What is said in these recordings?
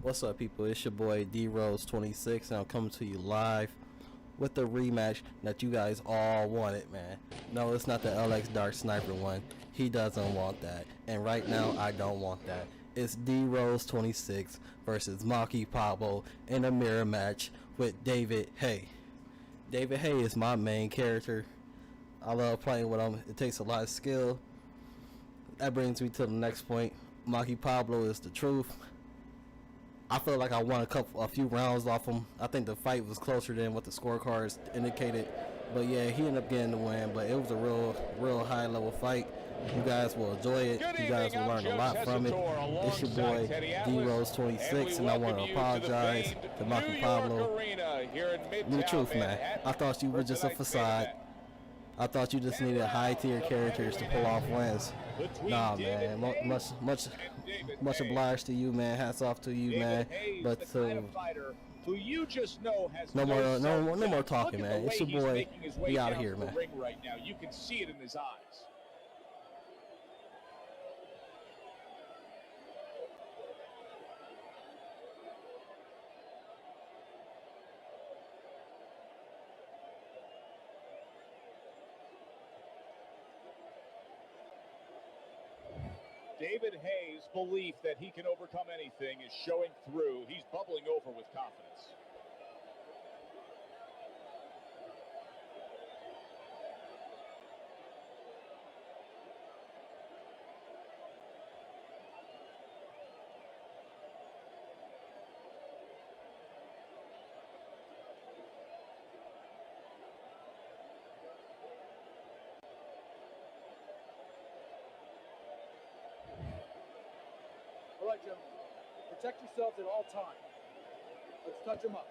What's up, people? It's your boy Deerose26, and I'm coming to you live with the rematch that you guys all wanted, man. No, it's not the LX Dark Sniper one. He doesn't want that, and right now I don't want that. It's Deerose26 versus Malky Pablo in a mirror match with David Hay. David Hay is my main character. I love playing with him. It takes a lot of skill. That brings me to the next point. Malky Pablo is the truth. I feel like I won a few rounds off him. I think the fight was closer than what the scorecards indicated. But yeah, he ended up getting the win. But it was a real high level fight. You guys will enjoy it. You guys will learn a lot from it. It's your boy Deerose26, and I want to apologize to Malky Pablo. The truth, man. I thought you were just a facade. I thought you just needed high tier characters to pull off wins. Nah, man. Much obliged to you, man. Hats off to you, man. But who you just know has no more talking, man. It's your boy. We out of here, man. Right now, you can see it in his eyes. David Hay's belief that he can overcome anything is showing through. He's bubbling over with confidence. All right, gentlemen. Protect yourselves at all times. Let's touch them up.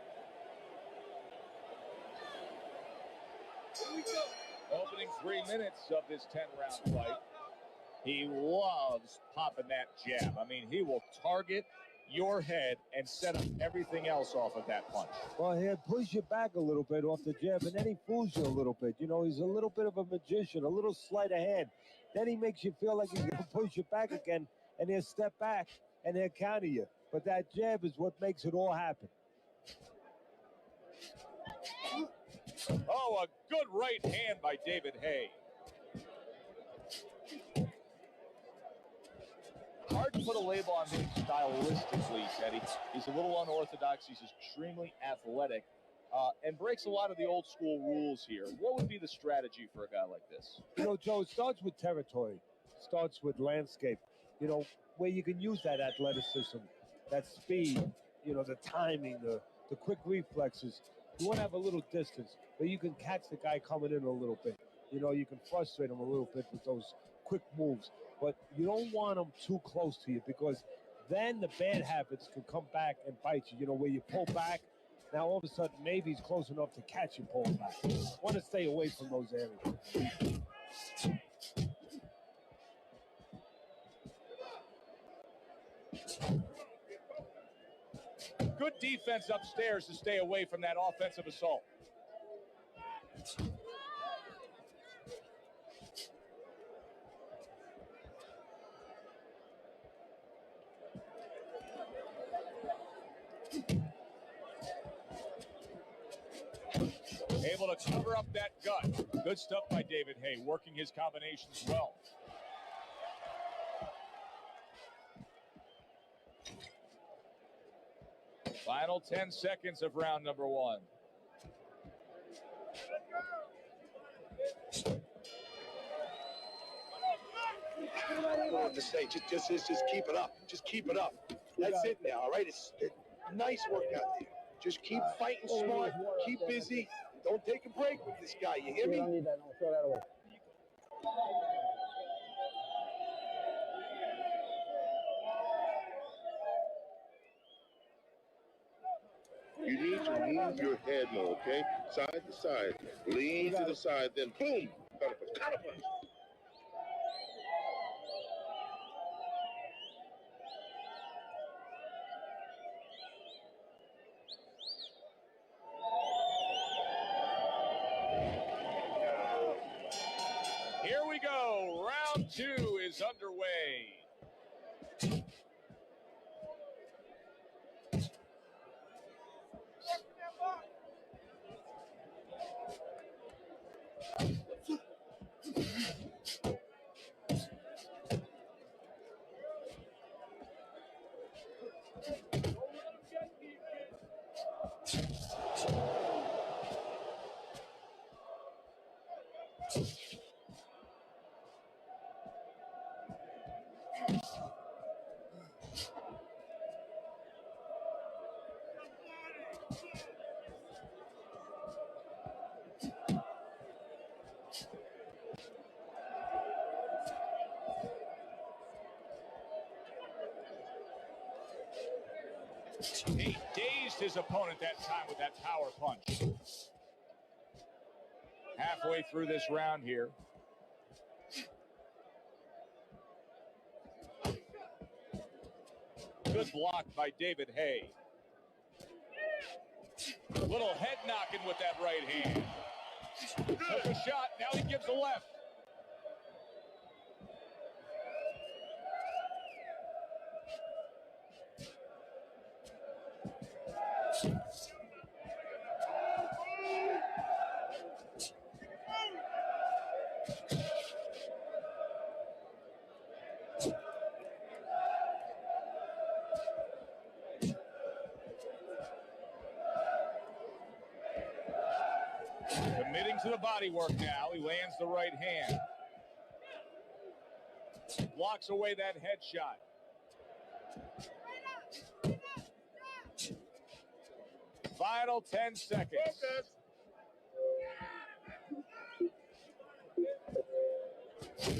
Here we go. Opening 3 minutes of this 10-round fight. He loves popping that jab. I mean, he will target your head and set up everything else off of that punch. Well, he'll push you back a little bit off the jab, and then he fools you a little bit. You know, he's a little bit of a magician, a little sleight of hand. Then he makes you feel like he's going to push you back again, and he'll step back, and he'll counter you. But that jab is what makes it all happen. Oh, a good right hand by David Hay. Hard to put a label on him stylistically, Teddy. He's a little unorthodox. He's extremely athletic and breaks a lot of the old school rules here. What would be the strategy for a guy like this? You know, Joe, it starts with territory. It starts with landscape, you know, where you can use that athleticism, that speed, you know, the timing, the quick reflexes. You want to have a little distance, but you can catch the guy coming in a little bit. You know, you can frustrate him a little bit with those quick moves, but you don't want him too close to you because then the bad habits can come back and bite you. You know, where you pull back, now all of a sudden maybe he's close enough to catch you pulling back. You want to stay away from those areas. Good defense upstairs to stay away from that offensive assault. Able to cover up that gut. Good stuff by David Hay, working his combinations well. Final 10 seconds of round number one. Just say, just keep it up. Just keep it up. That's it now, all right? It's nice work out there. Just keep fighting smart. Keep busy. Don't take a break with this guy. You hear me? I don't need that. I'll throw that away. You need to move your head more, okay? Side to side. Lean to the side, then boom! Counterpunch. Here we go. Round two is underway. He dazed his opponent that time with that power punch. Halfway through this round here. Good block by David Hay. Little head knocking with that right hand. Took a shot, now he gives a left. Committing to the body work now. He lands the right hand. Blocks away that headshot. Final 10 seconds. Focus.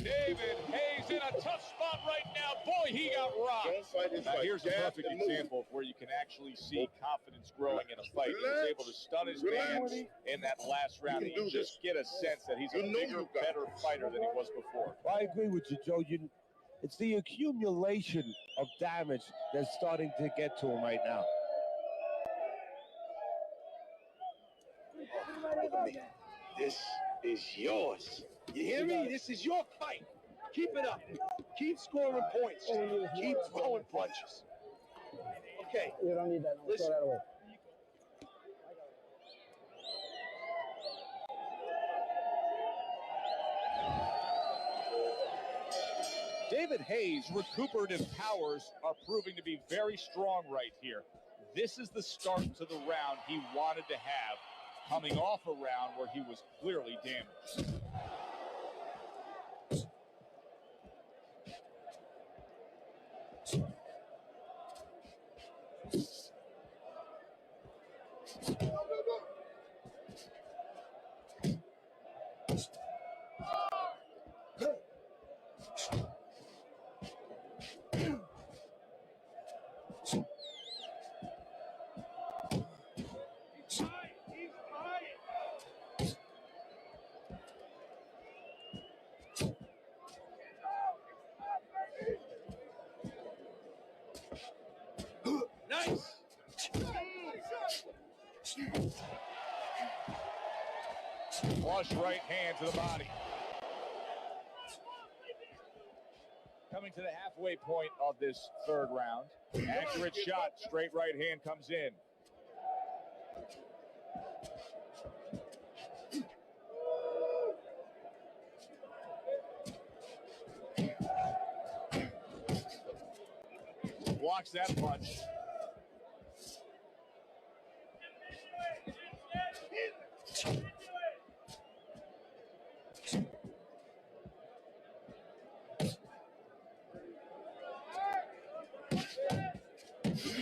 David Hayes in a tough spot right now. Boy, he got rocked. Don't fight his Now, fight. here's a Jab perfect and move. example of where you can actually see confidence growing in a fight. He was able to stun his man in that last round. You can You do just get a sense that he's a You know bigger, you got better this. fighter than he was before. I agree with you, Joe. It's the accumulation of damage that's starting to get to him right now. This is yours. You hear me? This is your fight. Keep it up. Keep scoring points. Keep throwing punches. Okay. You don't need that. No, Listen. throw that away. David Hayes' recuperative powers are proving to be very strong right here. This is the start to the round he wanted to have, coming off a round where he was clearly damaged. Nice! Flush right hand to the body. Coming to the halfway point of this third round. Accurate shot, straight right hand comes in. Blocks that punch.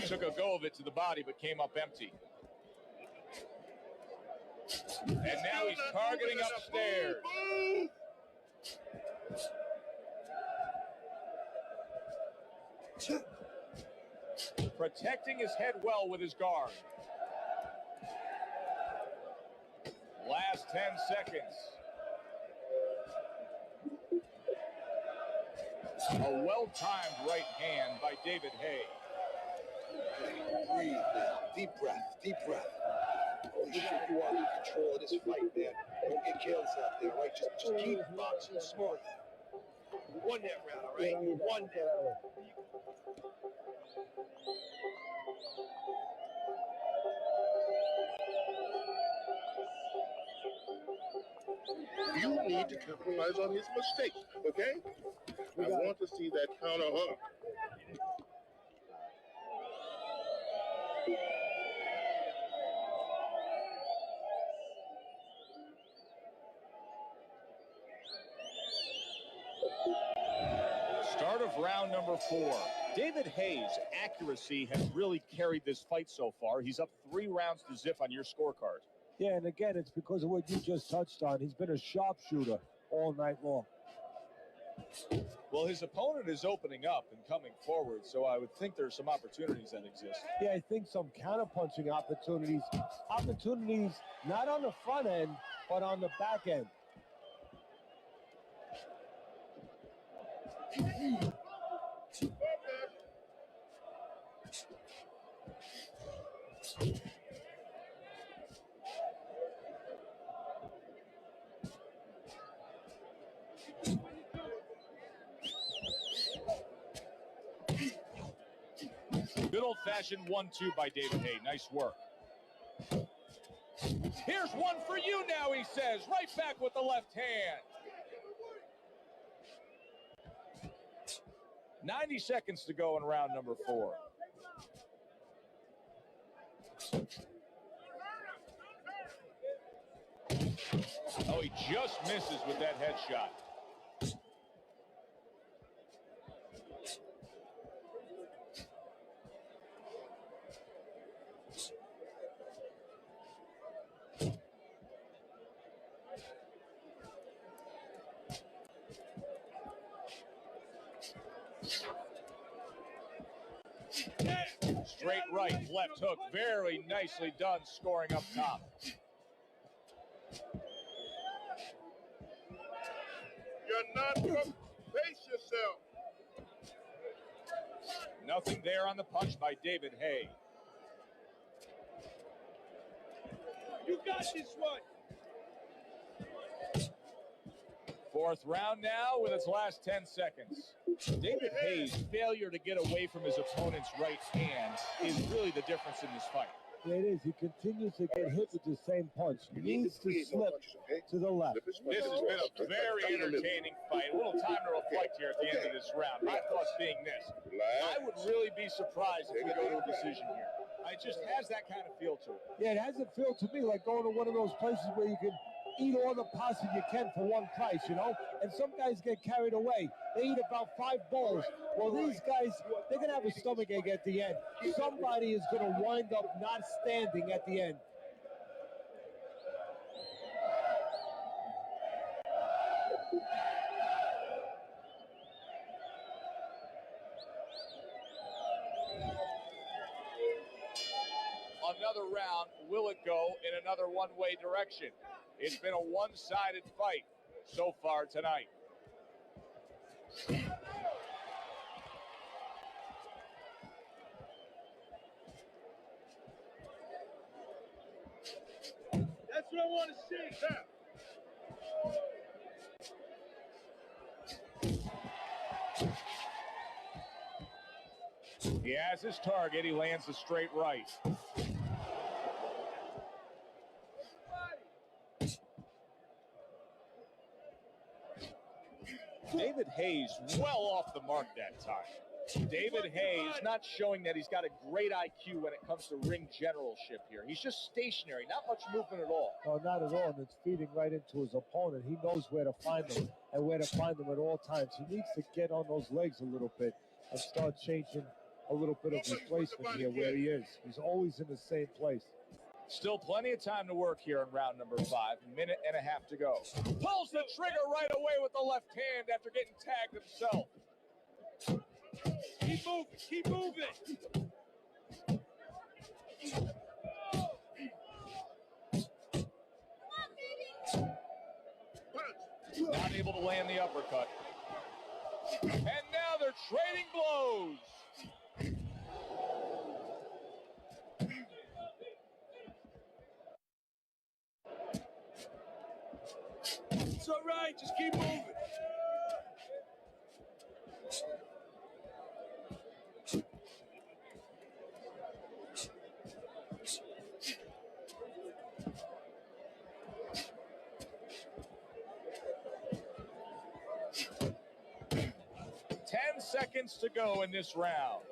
Took a go of it to the body, but came up empty. And now he's targeting upstairs. Protecting his head well with his guard. Last 10 seconds. A well-timed right hand by David Hay. Breathe, man. Deep breath. Deep breath. Holy shit, you are in control of this fight, man. Don't get careless out there, all right? Just keep boxing smart. You won that round, all right? You won that. You need to capitalize on his mistakes, okay? I want to see that counter hook. Start of round number 4. David Hayes' accuracy has really carried this fight so far. He's up 3 rounds to zip on your scorecard. Yeah, and again, it's because of what you just touched on. He's been a sharpshooter all night long. Well, his opponent is opening up and coming forward, so I would think there's some opportunities that exist. Yeah, I think some counterpunching opportunities. Opportunities not on the front end, but on the back end. Good old-fashioned 1-2 by David Hay. Nice work. Here's one for you now, he says. Right back with the left hand. 90 seconds to go in round number 4. Oh, he just misses with that headshot. Straight right, left hook. Very nicely done, scoring up top. You're not going to pace yourself. Nothing there on the punch by David Hay. You got this one. 4th round now with its last 10 seconds. David Hayes' failure to get away from his opponent's right hand is really the difference in this fight. Yeah, it is. He continues to get hit with the same punch. He needs to slip to the left. This has been a very entertaining fight. A little time to reflect here at the end of this round. My thoughts being this. I would really be surprised if we go to a decision here. It just has that kind of feel to it. Yeah, it hasn't felt to me like going to one of those places where you can eat all the pasta you can for one price, you know? And some guys get carried away. They eat about 5 bowls. Well, these guys, they're going to have a stomachache at the end. Somebody is going to wind up not standing at the end. Another round, will it go in another one-way direction? It's been a one-sided fight so far tonight. That's what I want to see. He has his target. He lands the straight right. David Hayes well off the mark that time. David Hayes not showing that he's got a great IQ when it comes to ring generalship here. He's just stationary, not much movement at all. No, not at all, and it's feeding right into his opponent. He knows where to find them and where to find them at all times. He needs to get on those legs a little bit and start changing a little bit of his placement here where he is. He's always in the same place. Still plenty of time to work here in round number 5. Minute and a half to go. Pulls the trigger right away with the left hand after getting tagged himself. Keep moving. Keep moving. Not able to land the uppercut. And now they're trading blows. It's all right. Just keep moving. Seconds to go in this round.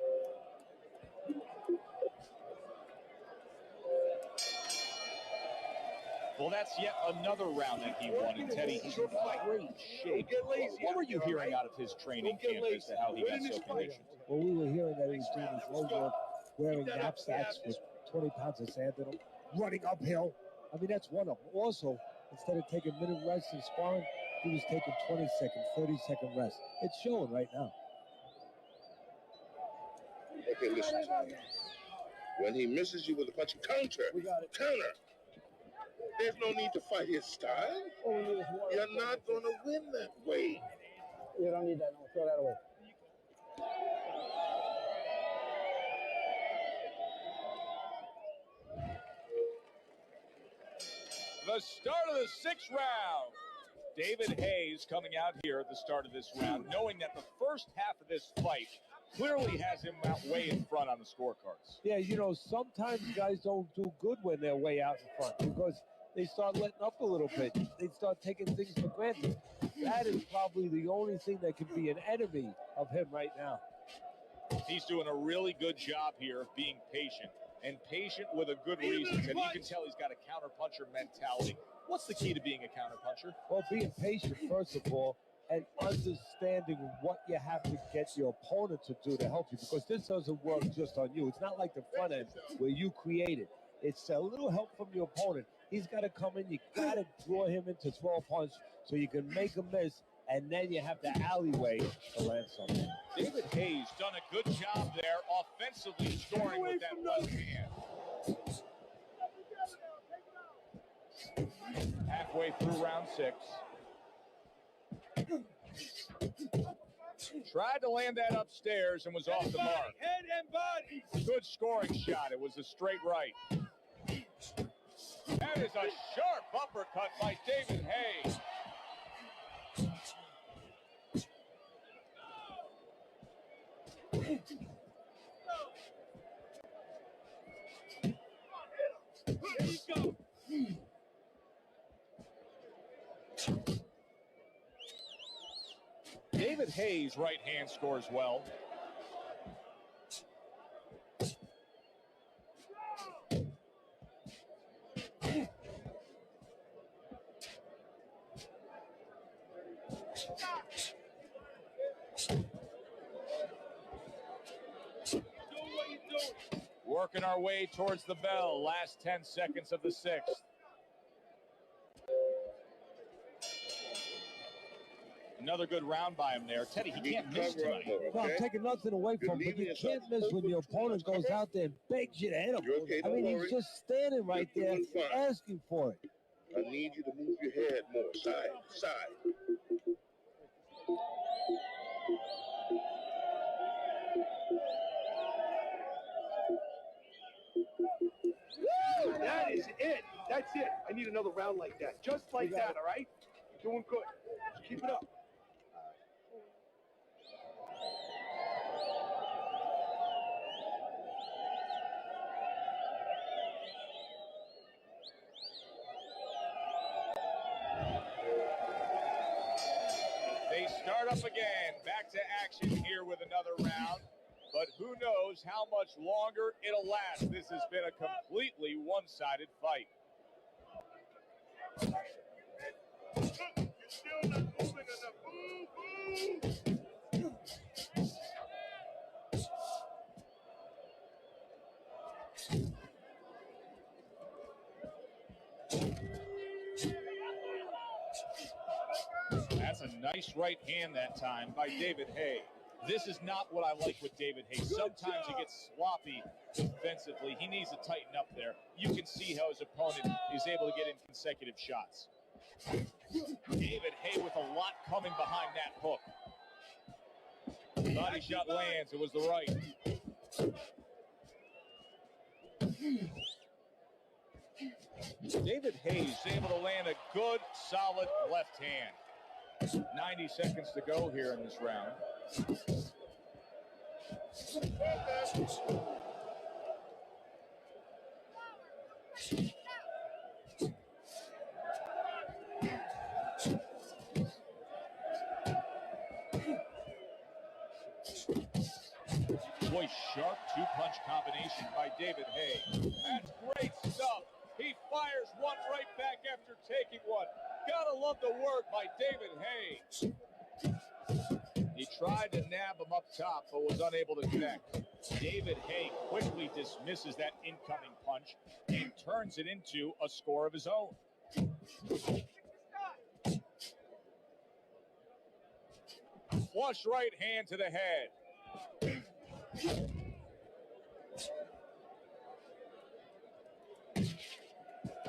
Well, that's yet another round that he won, and Teddy, he's in great shape. What were you hearing out of his training camp as to how he got so conditioned? Well, we were hearing that he was doing his road work, wearing knapsacks with 20 pounds of sand in them, running uphill. I mean, that's one of them. Also, instead of taking minute rest in sparring, he was taking 20-second, 30-second rest. It's showing right now. Okay, listen to me. When he misses you with a punch, counter. We got it. Counter. There's no need to fight his style. All we need is one. You're not going to win that way. You don't need that. No, throw that away. The start of the 6th round. David Hayes coming out here at the start of this round, knowing that the first half of this fight clearly has him out way in front on the scorecards. Yeah, you know, sometimes guys don't do good when they're way out in front because they start letting up a little bit. They start taking things for granted. That is probably the only thing that can be an enemy of him right now. He's doing a really good job here of being patient, and patient with a good reason. And you can tell he's got a counterpuncher mentality. What's the key to being a counterpuncher? Well, being patient, first of all, and understanding what you have to get your opponent to do to help you, because this doesn't work just on you. It's not like the front end where you create it. It's a little help from your opponent. He's got to come in. You got to draw him into throw a punch so you can make a miss, and then you have the alleyway to land something. David Hayes done a good job there offensively scoring with that left hand. Halfway through round 6. Tried to land that upstairs and was off the mark. Head and body. Good scoring shot. It was a straight right. That is a sharp uppercut by David Hayes. There you go. David Hayes' right hand scores well. Working our way towards the bell. Last 10 seconds of the 6th. Another good round by him there. Teddy, he can't miss tonight. No, I'm taking nothing away from him, but you can't miss when your opponent goes out there and begs you to hit him. Okay, I mean, don't he's worry. just standing right there asking for it. I need you to move your head more, side to side. That is it. That's it. I need another round like that. Just like that, all right? You're doing good. Just keep it up. They start up again. Back to action here with another round. But who knows how much longer it'll last. This has been a completely one-sided fight. You're still not moving enough. Move, move. That's a nice right hand that time by David Hay. This is not what I like with David Hay. Sometimes he gets sloppy defensively. He needs to tighten up there. You can see how his opponent is able to get in consecutive shots. David Hay with a lot coming behind that hook. Body shot lands. It was the right. David Hayes able to land a good, solid left hand. 90 seconds to go here in this round. Boy, sharp two-punch combination by David Hay. That's great stuff. He fires one right back after taking one. Gotta love the work by David Hay. He tried to nab him up top, but was unable to connect. David Hay quickly dismisses that incoming punch and turns it into a score of his own. Flush right hand to the head.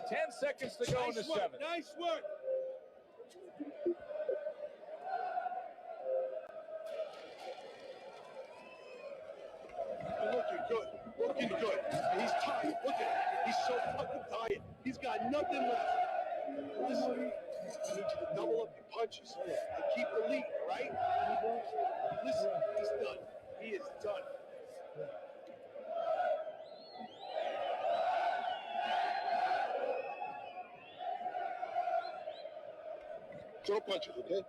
10 seconds to go in the seventh. Nice work. Looking good. Looking good. And he's tired. Look at him. He's so fucking tired. He's got nothing left. Listen, I need you to double up your punches and keep the lead, all right? Listen, he's done. He is done. Throw punches, okay?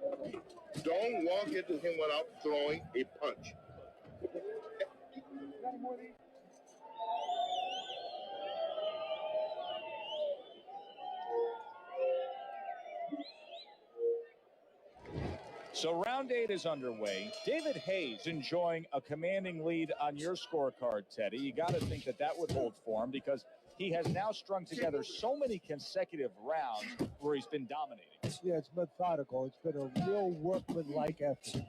Don't walk into him without throwing a punch. So round 8 is underway. David Hayes enjoying a commanding lead on your scorecard, Teddy. You got to think that that would hold for him because he has now strung together so many consecutive rounds where he's been dominating. Yeah, it's methodical. It's been a real workman-like effort.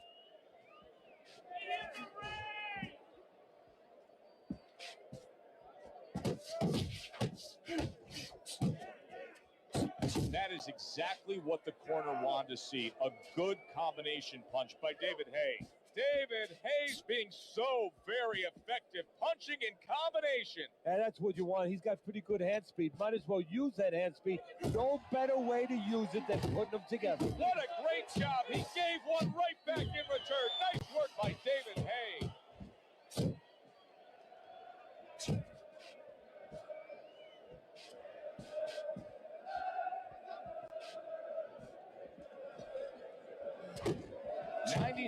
That is exactly what the corner wanted to see. A good combination punch by David Hayes. David Hayes being so very effective, punching in combination. And that's what you want. He's got pretty good hand speed. Might as well use that hand speed. No better way to use it than putting them together. What a great job. He gave one right back in return. Nice work by David Hayes.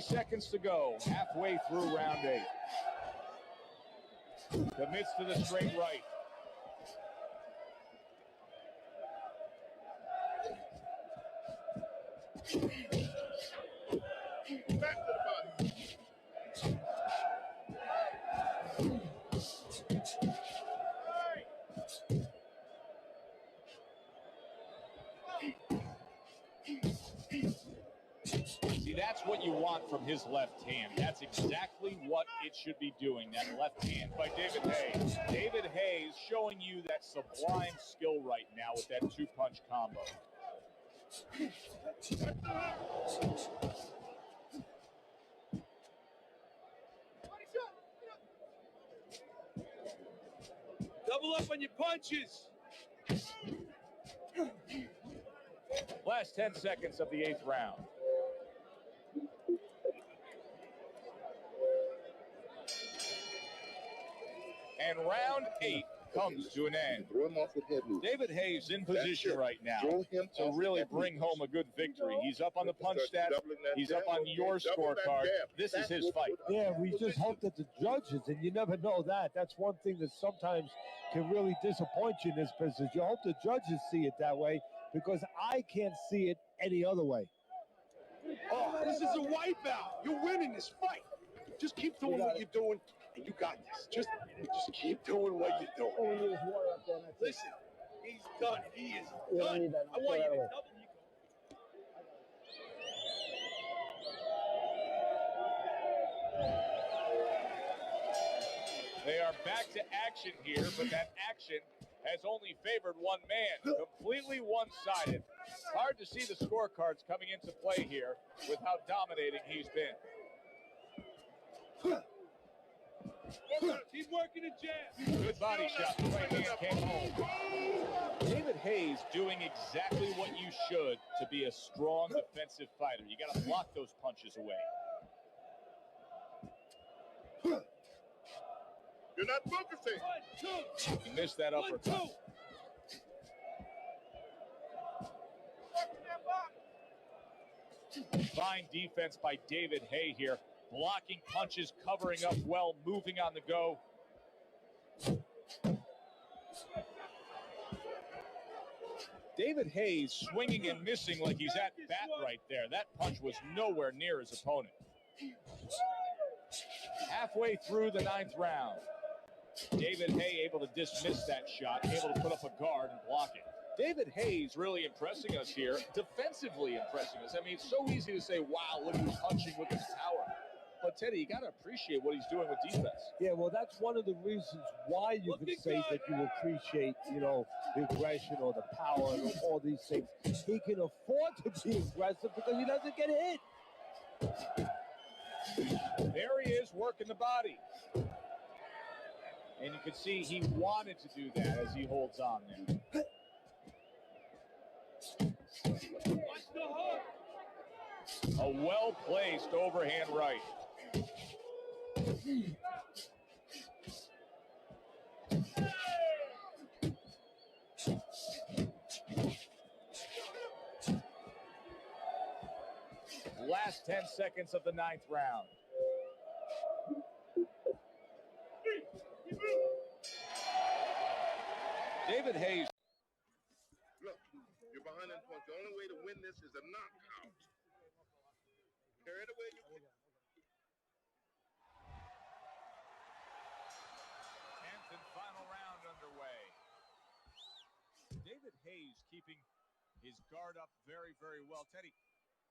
Seconds to go, halfway through round 8. Commits to the straight right. Back to the body. See, that's what you want from his left hand. That's exactly what it should be doing, that left hand by David Hayes. David Hayes showing you that sublime skill right now with that two-punch combo. Double up on your punches. Last 10 seconds of the 8th round. And round 8 comes to an end. Throw him off with head move. David Hayes in position right now Throw him to really bring home a good victory. He's up on the punch stats. He's up on your scorecard. This is his fight. Yeah, we just hope that the judges, and you never know that. That's one thing that sometimes can really disappoint you in this business. You hope the judges see it that way because I can't see it any other way. Oh, this is a wipeout. You're winning this fight. Just keep doing what you're doing, and you got this. Just keep doing what you're doing. Listen, he's done. He is done. I want you to double. They are back to action here, but that action has only favored one man, completely one-sided. Hard to see the scorecards coming into play here with how dominating he's been. Keep working the jab. Good body shot. The right hand came home. David Hayes doing exactly what you should to be a strong defensive fighter. You got to block those punches away. You're not focusing. He missed that uppercut. Fine defense by David Hay here. Blocking punches, covering up well, moving on the go. David Hayes swinging and missing like he's at bat right there. That punch was nowhere near his opponent. Halfway through the 9th round. David Hay able to dismiss that shot, able to put up a guard and block it. David Hayes really impressing us here, defensively impressing us. I mean, it's so easy to say, wow, look who's punching, look at his power. But, Teddy, you got to appreciate what he's doing with defense. Yeah, well, that's one of the reasons why you can say that you appreciate, you know, the aggression or the power and all these things. He can afford to be aggressive because he doesn't get hit. There he is, working the body. And you can see he wanted to do that as he holds on there. Watch the hook. A well-placed overhand right. Last 10 seconds of the 9th round. David Hayes. Look, you're behind in points. The only way to win this is a knockout. Carry it away. 10th and final round underway. David Hayes keeping his guard up very, very well. Teddy,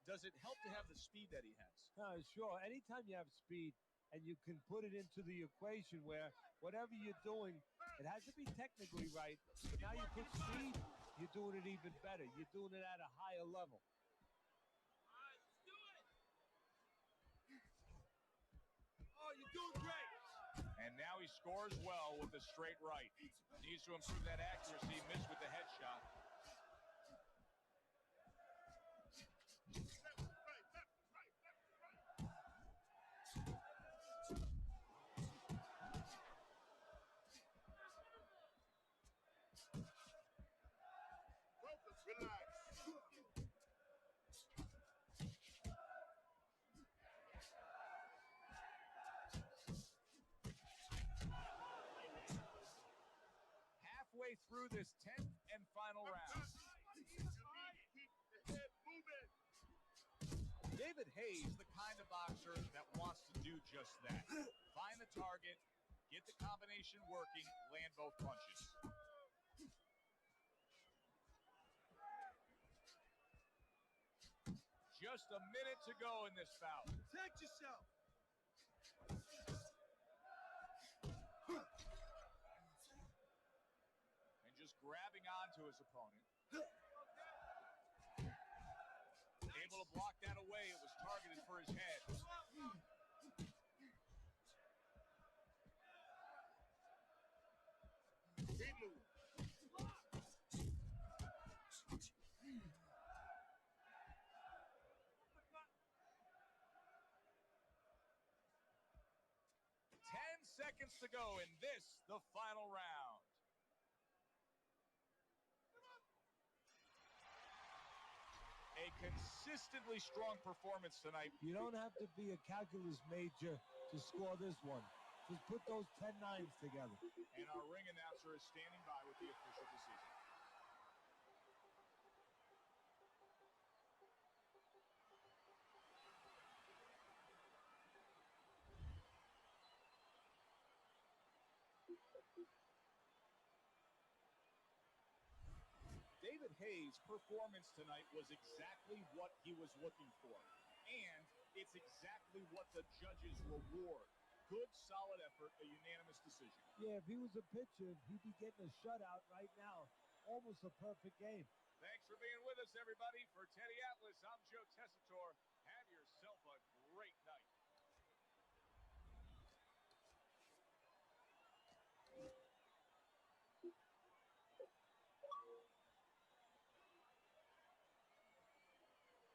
does it help to have the speed that he has? Sure. Anytime you have speed and you can put it into the equation where whatever you're doing, it has to be technically right. But now you put speed, you're doing it even better. You're doing it at a higher level. All right, let's do it. Oh, you're doing great. And now he scores well with the straight right. Needs to improve that accuracy. Missed with the headshot. Focus, relax. Halfway through this 10th and final round. Keep the head moving. David Hayes, the kind of boxer that wants to do just that. Find the target, get the combination working, land both punches. Just a minute to go in this bout. Protect yourself. And just grabbing onto his opponent. Able to block that away. It was targeted for his head. Keep moving. 10 seconds to go in this, the final round. A consistently strong performance tonight. You don't have to be a calculus major to score this one. Just put those 10 nines together. And our ring announcer is standing by with the official decision. David Hayes' performance tonight was exactly what he was looking for. And it's exactly what the judges reward. Good, solid effort, a unanimous decision. Yeah, if he was a pitcher, he'd be getting a shutout right now. Almost a perfect game. Thanks for being with us, everybody. For Teddy Atlas, I'm Joe Tessitore.